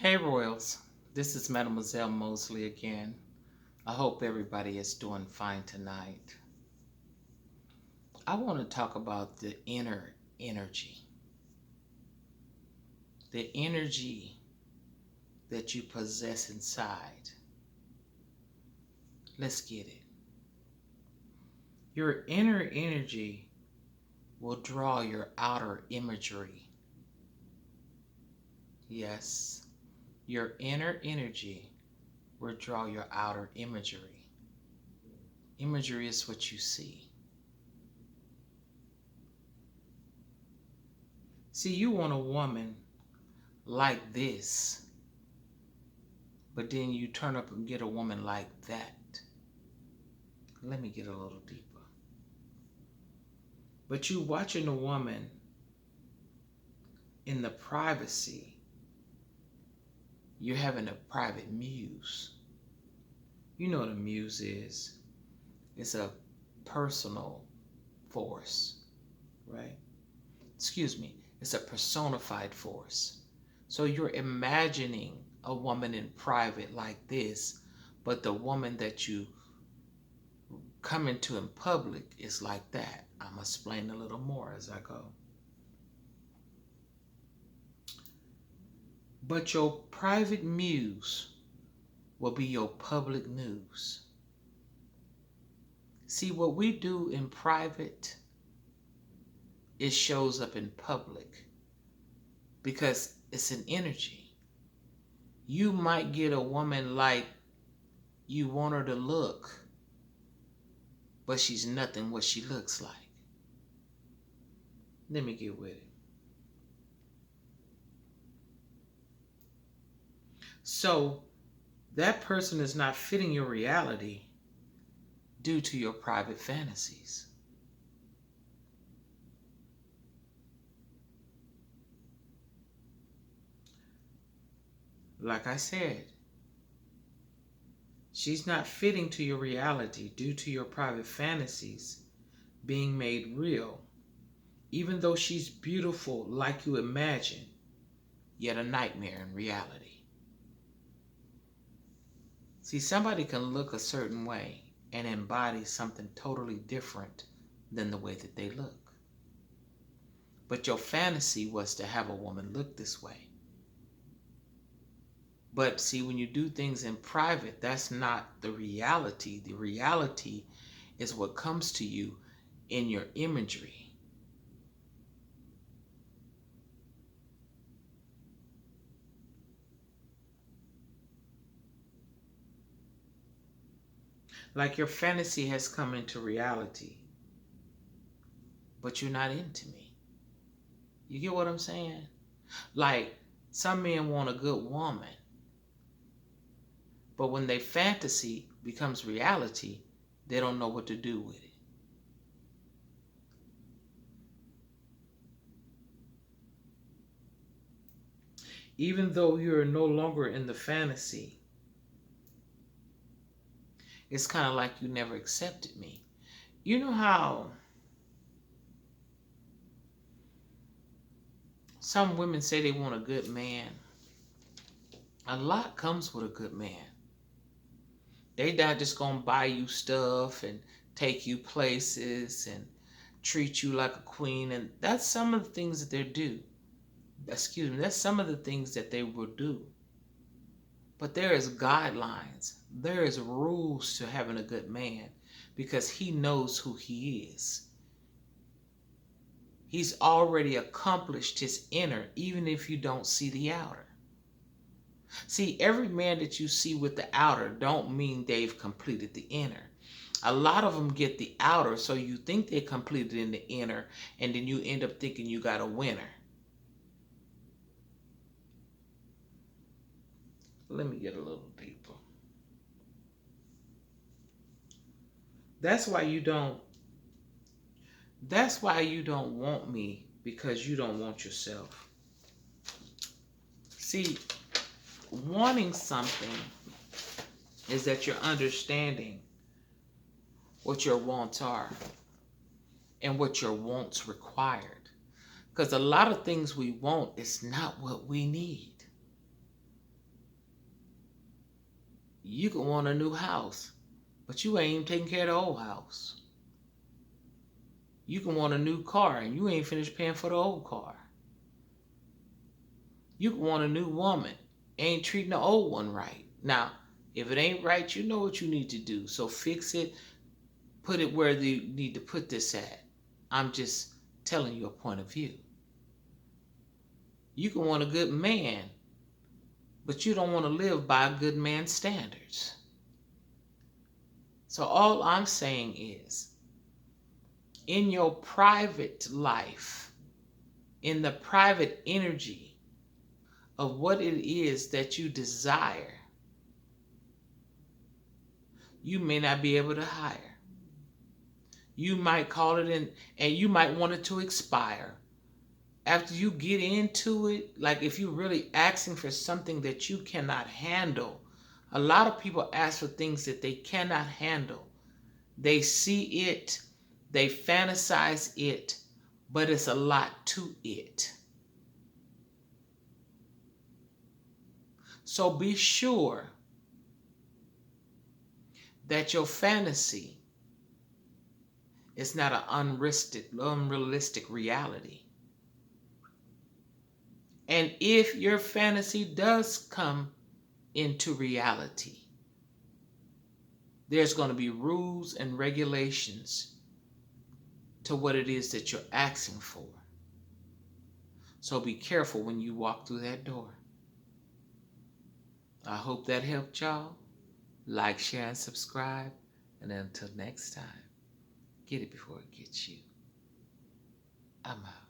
Hey Royals, this is Mademoiselle Mosley again. I hope everybody is doing fine tonight. I want to talk about the inner energy, the energy that you possess inside. Let's get it. Your inner energy will draw your outer imagery. Yes, your inner energy will draw your outer imagery. Imagery is what you see. See, you want a woman like this, but then you turn up and get a woman like that. Let me get a little deeper. But you watching a woman in the privacy, you're having a private muse. You know what a muse is. It's a personal force, right? Excuse me. It's a personified force. So you're imagining a woman in private like this, but the woman that you come into in public is like that. I'm going to explain a little more as I go. But your private muse will be your public news. See, what we do in private, it shows up in public because it's an energy. You might get a woman like you want her to look, but she's nothing what she looks like. Let me get with it. So that person is not fitting your reality due to your private fantasies. Like I said, she's not fitting to your reality due to your private fantasies being made real. Even though she's beautiful like you imagine, yet a nightmare in reality. See, somebody can look a certain way and embody something totally different than the way that they look. But your fantasy was to have a woman look this way. But see, when you do things in private, that's not the reality. The reality is what comes to you in your imagery. Like your fantasy has come into reality, but you're not into me. You get what I'm saying? Like some men want a good woman, but when their fantasy becomes reality, they don't know what to do with it. Even though you're no longer in the fantasy, it's kind of like you never accepted me. You know how some women say they want a good man? A lot comes with a good man. They not just gonna buy you stuff and take you places and treat you like a queen, and that's some of the things that they do. Excuse me, that's some of the things that they will do. But there is guidelines. There is rules to having a good man because he knows who he is. He's already accomplished his inner, even if you don't see the outer. See, every man that you see with the outer don't mean they've completed the inner. A lot of them get the outer, so you think they completed in the inner, and then you end up thinking you got a winner. Let me get a little deeper. That's why you don't want me, because you don't want yourself. See, wanting something is that you're understanding what your wants are and what your wants required. Because a lot of things we want is not what we need. You can want a new house, but you ain't even taking care of the old house. You can want a new car and you ain't finished paying for the old car. You can want a new woman, ain't treating the old one right. Now, if it ain't right, you know what you need to do. So fix it, put it where you need to put this at. I'm just telling you a point of view. You can want a good man, but you don't want to live by a good man's standards. So all I'm saying is, in your private life, in the private energy of what it is that you desire, you may not be able to hire. You might call it in, and you might want it to expire. After you get into it, like if you're really asking for something that you cannot handle, a lot of people ask for things that they cannot handle. They see it, they fantasize it, but it's a lot to it. So be sure that your fantasy is not an unrealistic reality. And if your fantasy does come into reality, there's going to be rules and regulations to what it is that you're asking for. So be careful when you walk through that door. I hope that helped y'all. Like, share, and subscribe. And until next time, get it before it gets you. I'm out.